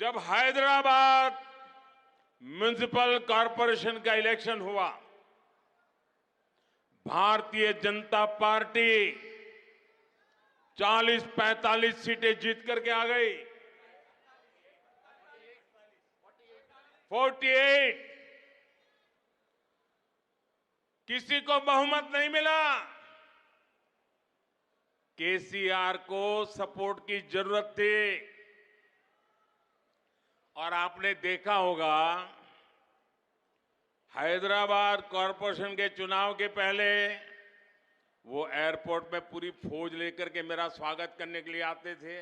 जब Hyderabad municipal corporation का election हुआ, भारतीय जनता पार्टी 40-45 सीटें जीत करके आ गई। 48 किसी को बहुमत नहीं मिला। केसीआर को सपोर्ट की जरूरत थी। और आपने देखा होगा, हैदराबाद कॉरपोरेशन के चुनाव के पहले वो एयरपोर्ट में पूरी फौज लेकर के मेरा स्वागत करने के लिए आते थे,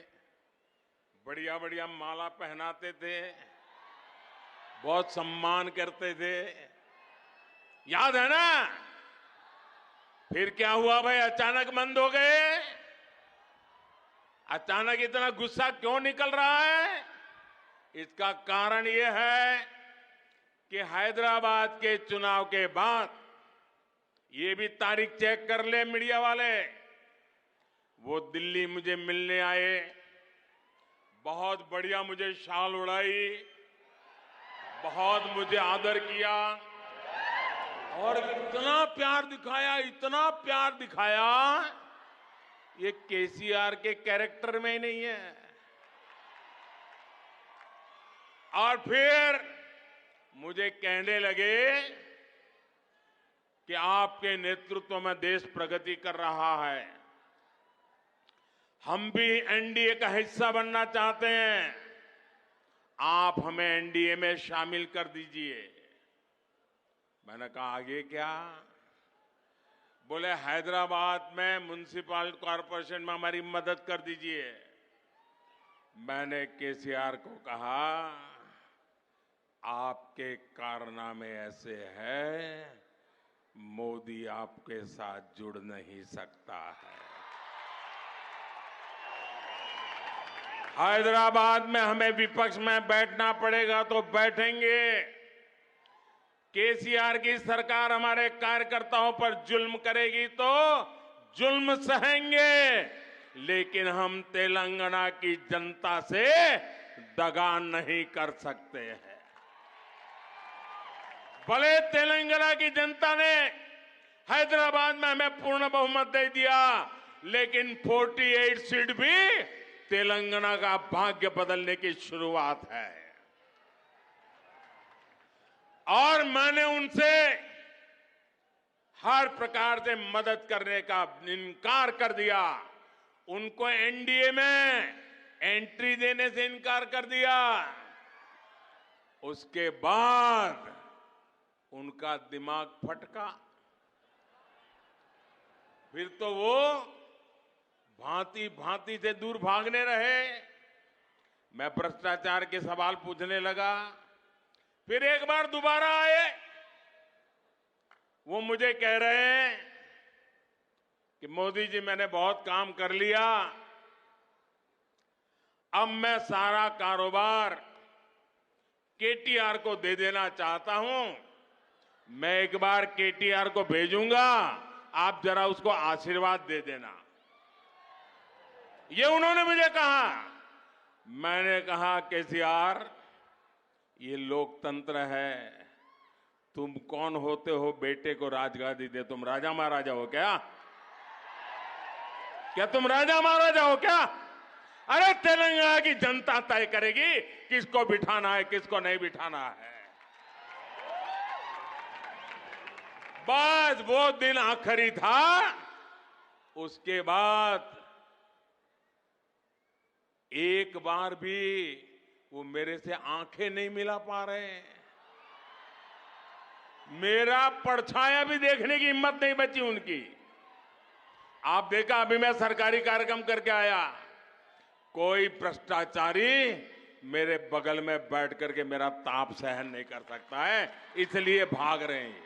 बढ़िया बढ़िया माला पहनाते थे, बहुत सम्मान करते थे। याद है ना? फिर क्या हुआ भाई? अचानक बंद हो गए। अचानक इतना गुस्सा क्यों निकल रहा है? इसका कारण यह है कि हैदराबाद के चुनाव के बाद, ये भी तारीख चेक कर ले मीडिया वाले, वो दिल्ली मुझे मिलने आए, बहुत बढ़िया मुझे शाल उड़ाई, बहुत मुझे आदर किया और इतना प्यार दिखाया, ये केसीआर के कैरेक्टर में ही नहीं है। और फिर मुझे कहने लगे कि आपके नेतृत्व में देश प्रगति कर रहा है, हम भी एनडीए का हिस्सा बनना चाहते हैं, आप हमें एनडीए में शामिल कर दीजिए। मैंने कहा आगे क्या? बोले हैदराबाद में म्युनिसिपल कॉरपोरेशन में हमारी मदद कर दीजिए। मैंने केसीआर को कहा, आपके कारनामे ऐसे हैं, मोदी आपके साथ जुड़ नहीं सकता है। हैदराबाद में हमें विपक्ष में बैठना पड़ेगा तो बैठेंगे। केसीआर की सरकार हमारे कार्यकर्ताओं पर जुल्म करेगी तो जुल्म सहेंगे, लेकिन हम तेलंगाना की जनता से दगा नहीं कर सकते हैं। भले तेलंगाना की जनता ने हैदराबाद में हमें पूर्ण बहुमत दे दिया, लेकिन 48 सीट भी तेलंगाना का भाग्य बदलने की शुरुआत है। और मैंने उनसे हर प्रकार से मदद करने का इनकार कर दिया। उनको एनडीए में एंट्री देने से इनकार कर दिया। उसके बाद उनका दिमाग फटका। फिर तो वो भांति भांति से दूर भागने रहे। मैं भ्रष्टाचार के सवाल पूछने लगा, फिर एक बार दोबारा आए। वो मुझे कह रहे हैं कि मोदी जी, मैंने बहुत काम कर लिया, अब मैं सारा कारोबार केटीआर को दे देना चाहता हूं। मैं एक बार केटीआर को भेजूंगा, आप जरा उसको आशीर्वाद दे देना। ये उन्होंने मुझे कहा। मैंने कहा, केसीआर, ये लोकतंत्र है, तुम कौन होते हो बेटे को राजगादी दे? तुम राजा महाराजा हो क्या? क्या तुम राजा महाराजा हो क्या? अरे तेलंगाना की जनता तय करेगी किसको बिठाना है, किसको नहीं बिठाना है। बस वो दिन आखिरी था। उसके बाद एक बार भी वो मेरे से आंखें नहीं मिला पा रहे। मेरा परछाया भी देखने की हिम्मत नहीं बची उनकी। आप देखा, अभी मैं सरकारी कार्यक्रम करके आया, कोई भ्रष्टाचारी मेरे बगल में बैठ करके मेरा ताप सहन नहीं कर सकता है, इसलिए भाग रहे हैं।